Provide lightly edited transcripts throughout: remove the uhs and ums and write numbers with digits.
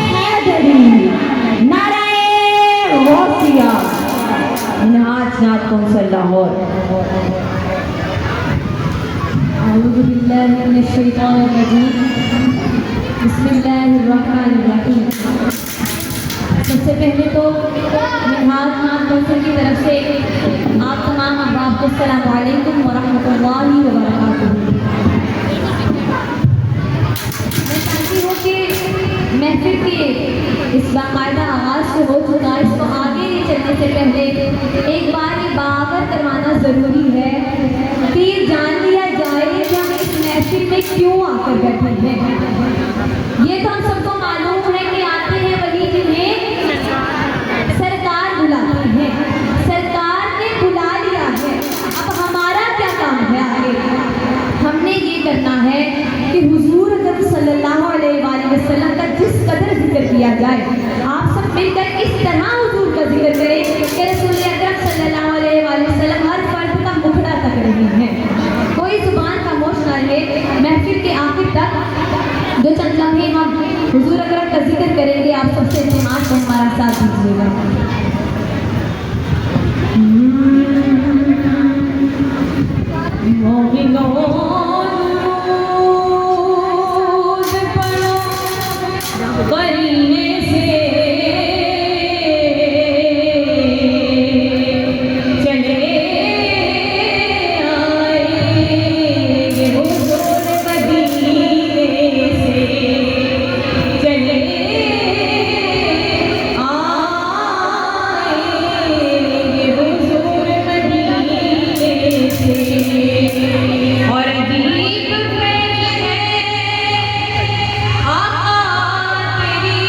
हैदरी, नाराए गौसिया, नाच नाच कौन सा लाहौर। अऊज़ु बिल्लाहि मिनश शैतानिर रजीम, बिस्मिल्लाहिर्रहमानिर्रहीम। सबसे पहले तो निहात खान कौंसिल की तरफ से आप तमाम अहबाब को अस्सलामु अलैकुम व रहमतुल्लाहि व बरकातुहू। मैं चाहती हूँ कि महफिल के इस बाकायदा आगाज़ से हो चुका, इसको आगे चलने से पहले एक बार ये बावर करवाना ज़रूरी है कि ये जान लिया जाए कि हम इस महफिल में क्यों आकर बैठे हैं। ये तो हम सबको मालूम है कि आते हैं वही जिन्हें सरकार बुलाती है, सरकार ने बुला लिया है। अब हमारा क्या काम है आगे? हमने ये करना है कि हुजूर सल्लल्लाहु अलैहि वसल्लम का जिस कदर जिक्र किया जाए, आप सब मिलकर इस तरह हुजूर का जिक्र करें कि रसूल अकरम सल्लल्लाहु अलैहि वसल्लम हर फर्द का मुखड़ा तक रही हैं, कोई जुबान खामोश ना रहे। महफिल के आखिर तक जो चंद लम्हे हम हुजूर अकरम का जिक्र करेंगे, आप सबसे एहतिमाम से हमारा साथ दीजिएगा। और दीप पे है आका तेरी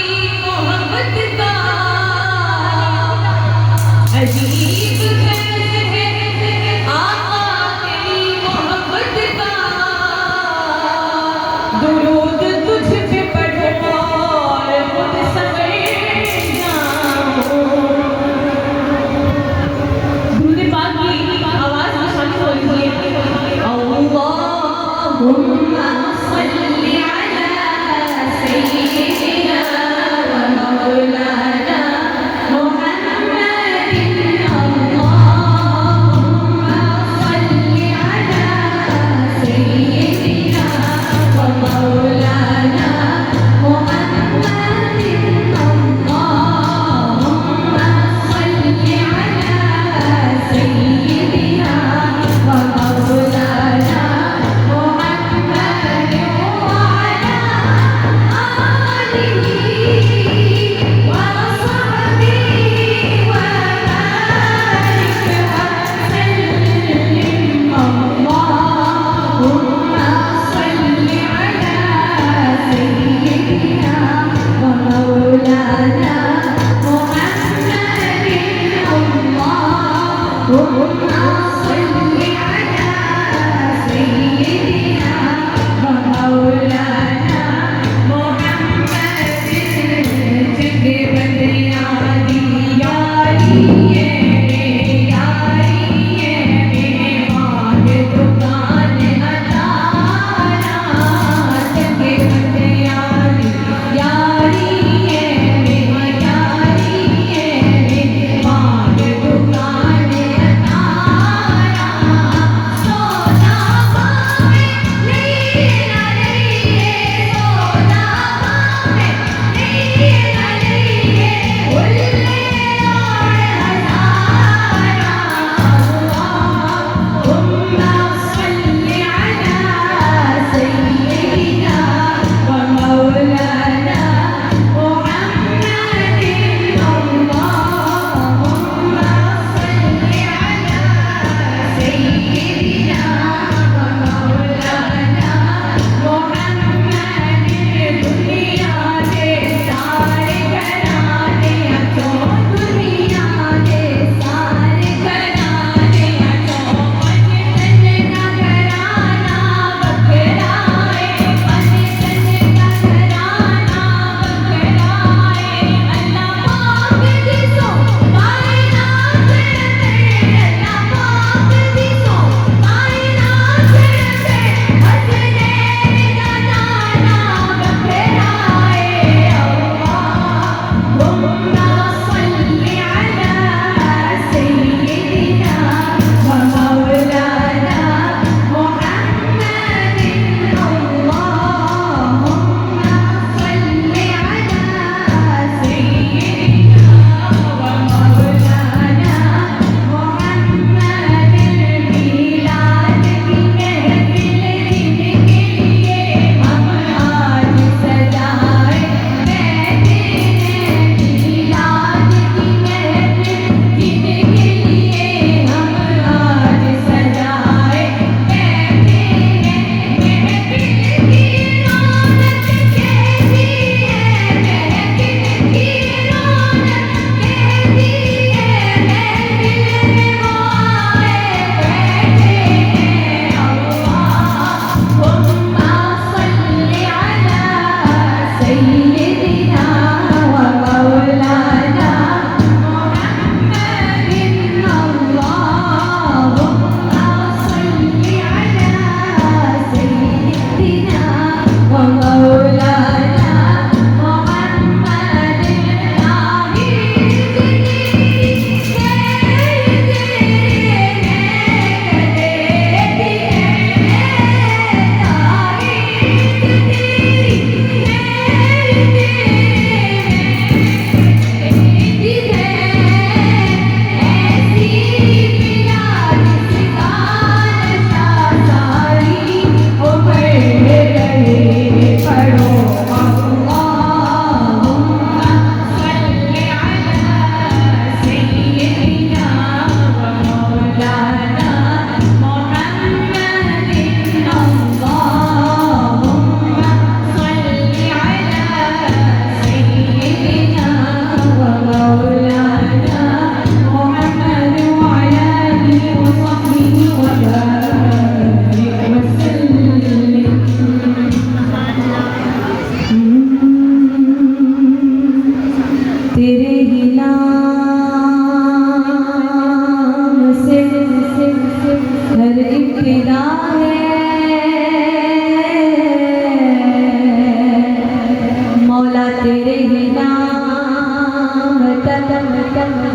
तेरे ही नाम तक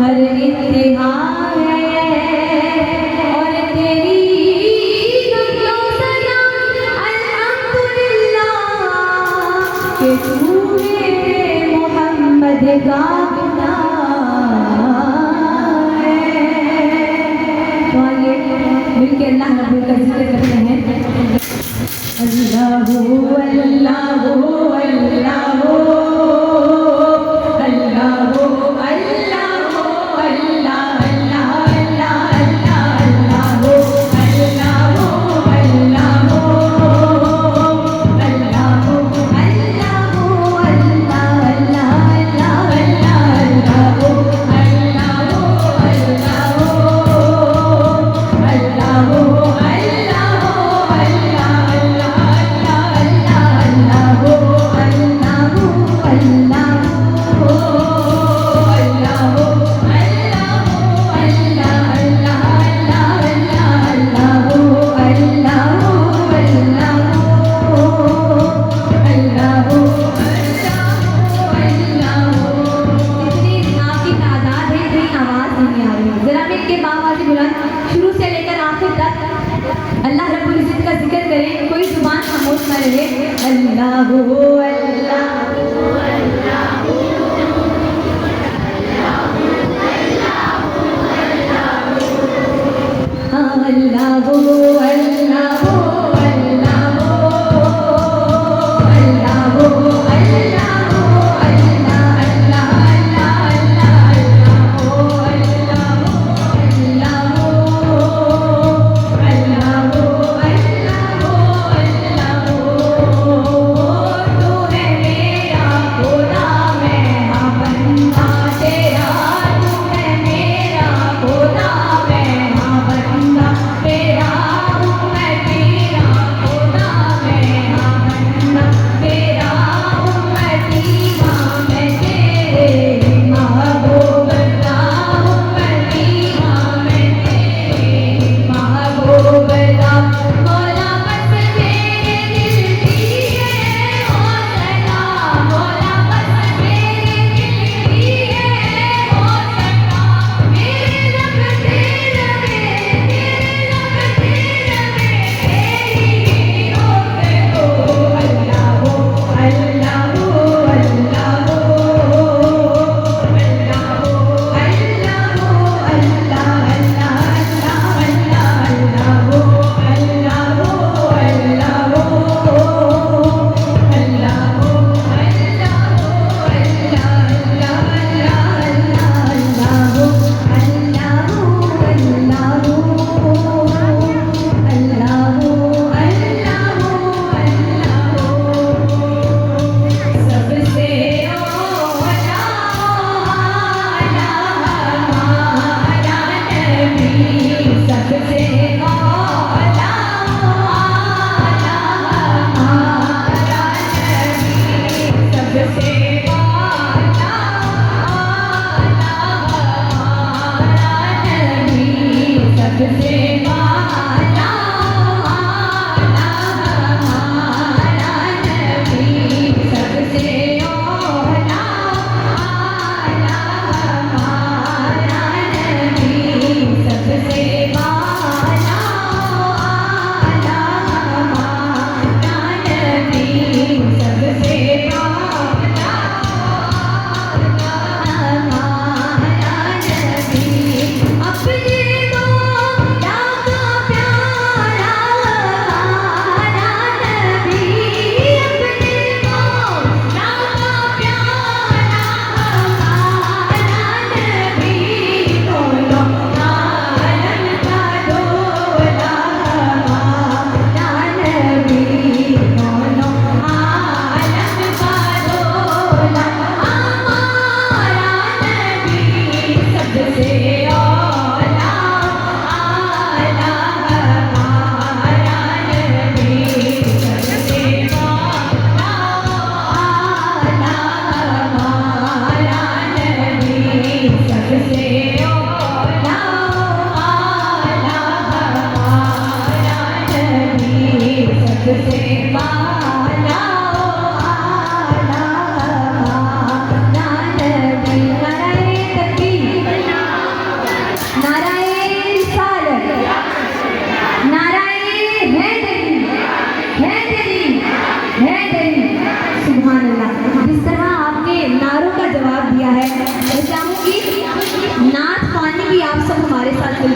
हर इंतहा है और तेरी दुनिया सना अल्हम्दुलिल्लाह कि तूने मोहम्मद का तो आइए मिलके अल्लाह रब्बुल का जिक्र करते हैं। अल्लाहु अल्लाहु अल्लाहु अल्लाहु अल्लाहु अल्लाह अल्लाह अल्लाह अल्लाहु अल्लाहु अल्लाहु अल्लाहु अल्लाहु अल्लाह अल्लाह अल्लाहु शुरू से लेकर आखिर तक अल्लाह रब्बुल इज्जत का जिक्र करें, कोई जुबान खामोश न रहे। अल्लाहु अल्लाहु अल्लाहु अल्लाहु तू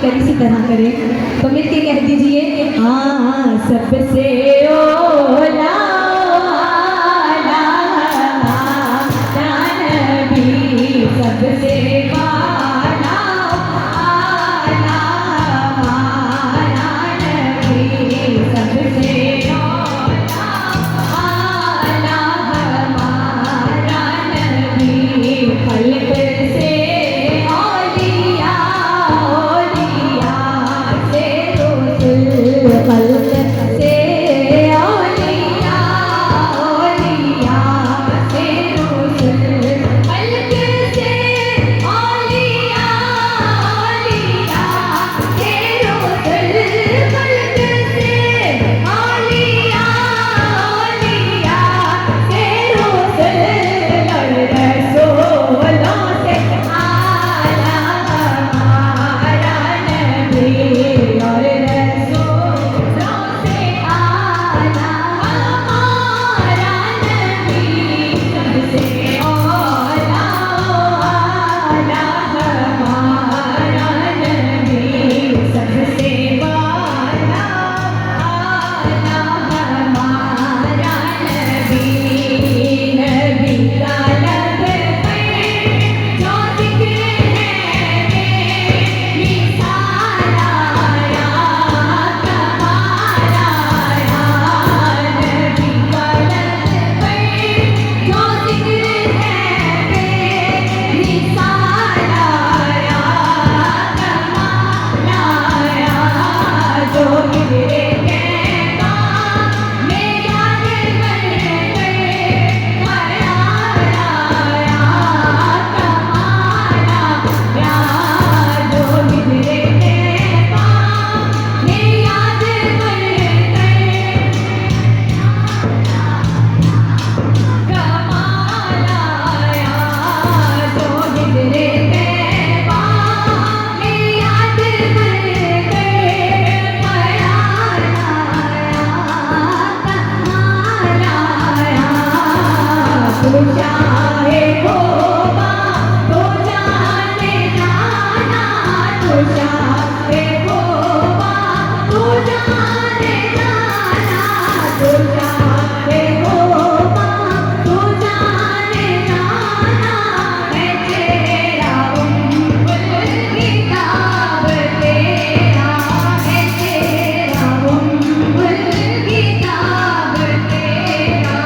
कर इसी तरह करें। तो मिलके कह दीजिए, हाँ सबसे ओला सबसे वाला आला हमारा नबी, सबसे ओला आला हमारा नबी। खल्क से औलिया, औलिया से रसूल, खल्क से औलिया, औलिया से रसूल, खल्क से औलिया, औलिया से रसूल, खल्क से औलिया, औलिया से रसूल, और रसूलों से आला हमारा नबी, और रसूलों से आला हमारा नबी, सबसे औला आला हमारा नबी, सबसे वाला आला हमारा नबी। नबी का लब पर जो जिक्र है बेमिसाल आया, कमाल आया। नबी का लब पर जो जिक्र है बेमिसाल आया, कमाल आया। जो गिरे कहता में याद कर ख्याल आया, कमाल आया। जो गिरे कहता में याद कमाल आया। जो गिरे कहता में याद ख्याल आया, कमाल आया। तू चाहे होगा तो जाने जाना, तू चाहे होगा तो जाने जाना, तू चाहे होगा तो जाने जाना। है तेरा उम्मुल किताब तेरा, है तेरा उम्मुल किताब तेरा।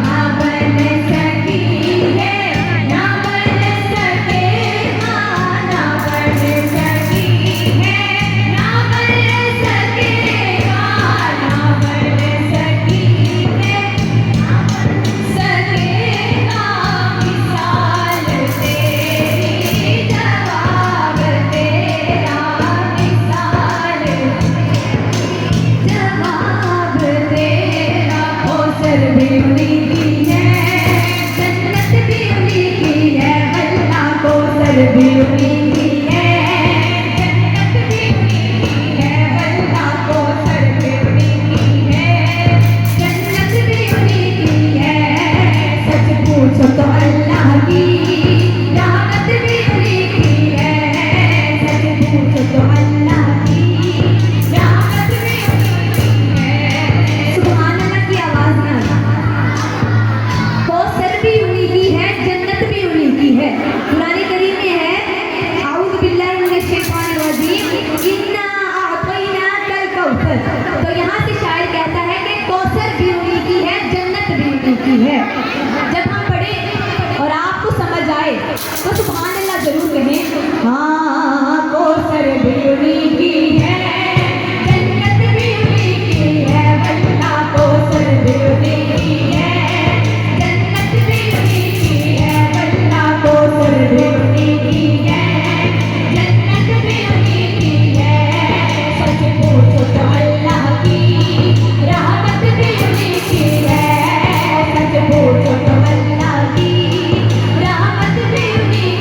ना बन सकी है, ना बन सकेगा, ना बन सकी है, ना बन सकेगा, ना बन सकी है, ना बन सकेगा। मिसाल तेरी जवाब तेरा, मिसाल जवाब तेरा। कौसर भी उन्हीं की है, जन्नत भी उन्हीं की है, अल्लाह कौसर भी उन्हीं की है, जन्नत भी उन्हीं की है, अल्लाह कौसर भी उन्हीं की है, जन्नत भी उन्हीं की है। सच पूछो तो अल्लाह की रहमत भी उन्हीं की है, सच पूछो तो अल्लाह की रहमत भी उन्हीं की है। सुभान अल्लाह की आवाज ना कौसर भी उन्हीं की है, जन्नत भी उन्हीं की है। कुरान करीम में है, आऊज़ बिल्लाहि मिनश शैतानिर रजीम, इन्ना अअतैनाकल कौसर। तो यहाँ से शायर कहता है कि कौसर भी उन्हीं की है, जन्नत भी उन्हीं की है। जब हम पढ़े और आपको समझ आए तो सुभान अल्लाह जरूर कहें। हाँ कौसर भी उन्हीं की है, जन्नत भी उन्हीं की है, अल्लाह कौसर भी उन्हीं की है, जन्नत भी उन्हीं की है, अल्लाह कौसर भी उन्हीं की है, जन्नत भी उन्हीं की है। सच पूछो तो अल्लाह की रहमत भी उन्हीं की है, सच पूछो तो अल्लाह की रहमत भी उन्हीं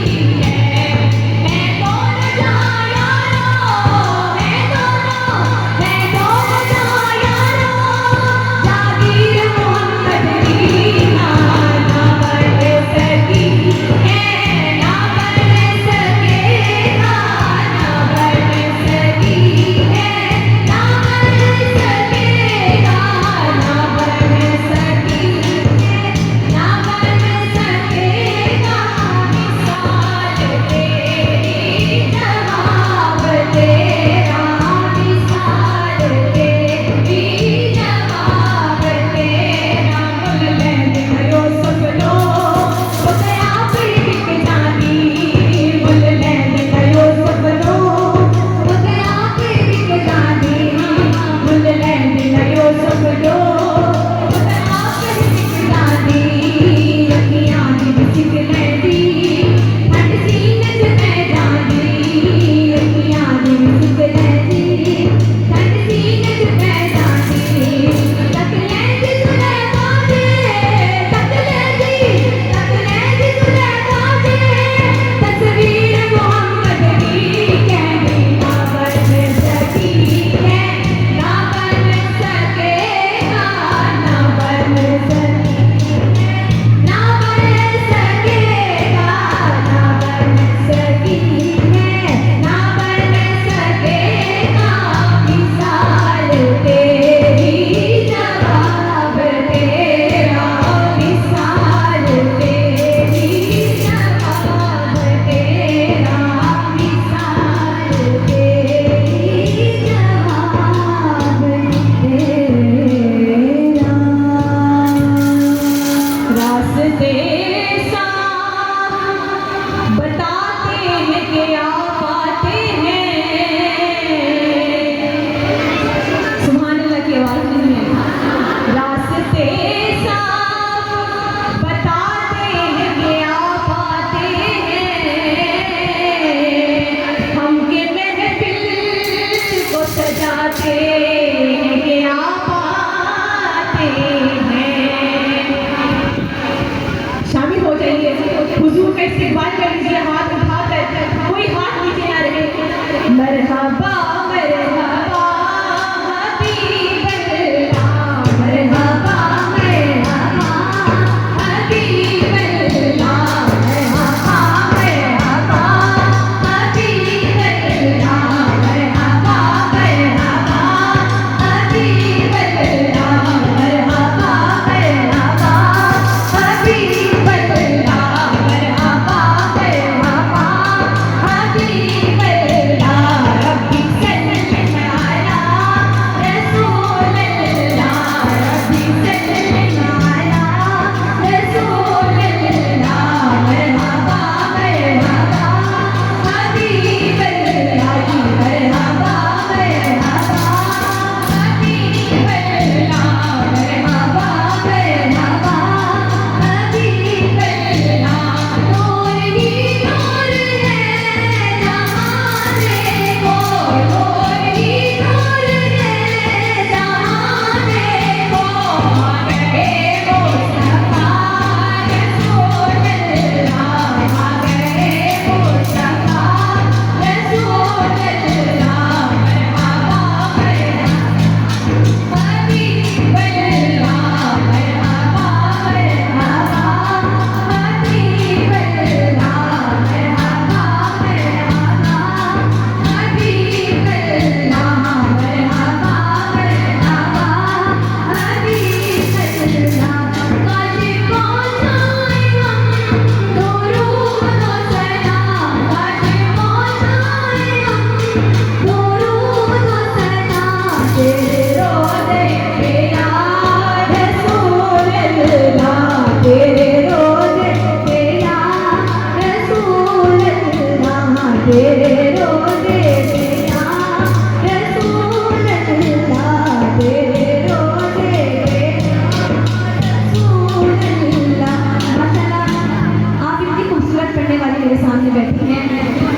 मेरे सामने बैठी हैं।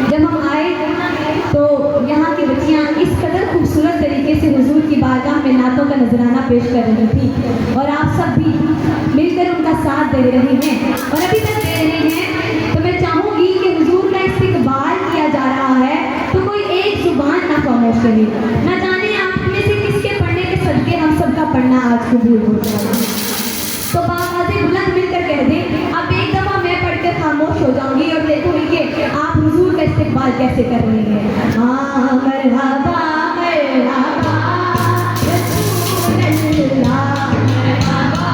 जब हम आए तो यहाँ की बच्चियाँ इस कदर खूबसूरत तरीके से हुजूर की बारगाह में नातों का नजराना पेश कर रही थी और आप सब भी मिलकर उनका साथ दे रहे हैं और अभी तक दे रहे हैं। तो मैं चाहूँगी कि हुजूर का इस्तकबाल किया जा रहा है तो कोई एक जुबान ना खामोश करे, ना जाने आप में से किसके पढ़ने के सदके हम सबका पढ़ना आज कबूल हो जाए। तो बाबाज़े बुलंद मिलकर कह दें, अब एक दफ़ा मैं पढ़कर खामोश हो जाऊंगी और देखूंगी कि आप हुजूर का इस्तकबाल कैसे कर रही हैं। हाँ मरहबा मरहबा रसूलल्लाह, मरहबा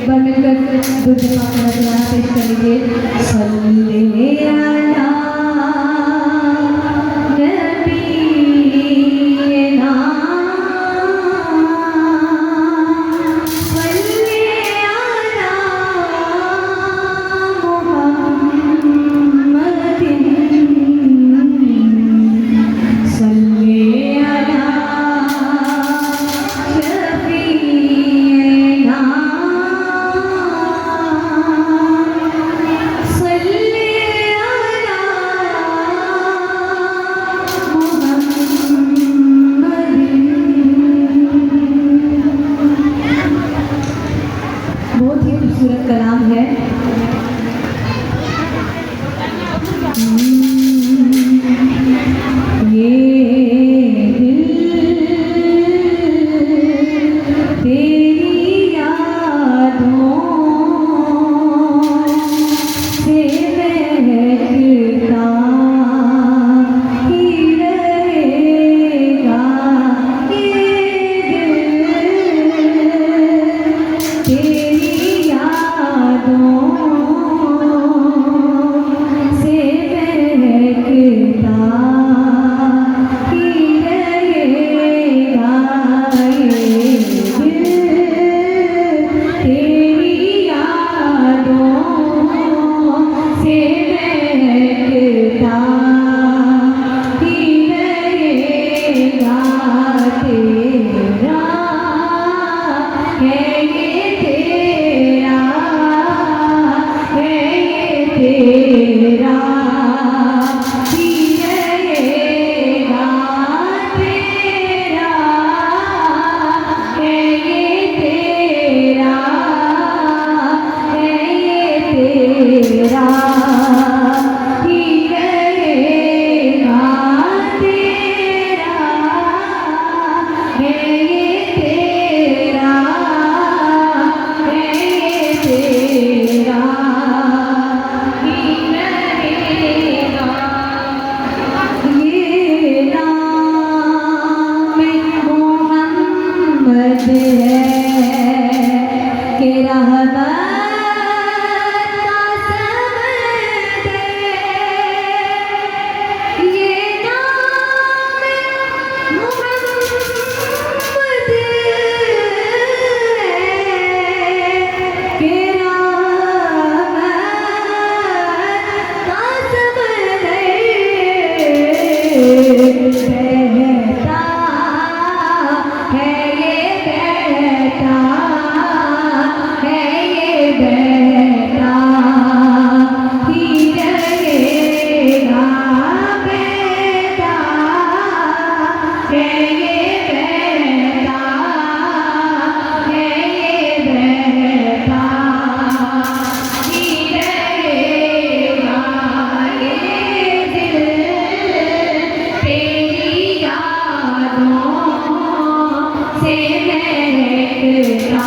एक बार मिलकर दूसरे पाक का गाना पेश करेंगे। सल्ले अला नबीना सल्ले अला मुहम्मदिन सल्ले अला शफीना सल्ले अला मुहम्मदिन। बहुत ही खूबसूरत कलाम है। ये दिल तेरी यादों से महकता ही रहेगा। ये दिल तेरी यादों से महकता ही रहेगा। ये दिल तेरी यादों से महकता ही रहेगा। तेरा है ये तेरा है ये तेरा ही रहेगा। तेरा है ये तेरा है ये तेरा ही रहेगा। तेरा है ये तेरा है ये तेरा ही रहेगा। ये नाम मोहम्मद है कि रहमत का समंदर। ये नाम मोहम्मद है कि रहमत का समंदर। बहता है ये बहता है ये बहता ही रहेगा। बहता है ये बहता है ये बहता ही रहेगा। ये दिल तेरी यादों से महकता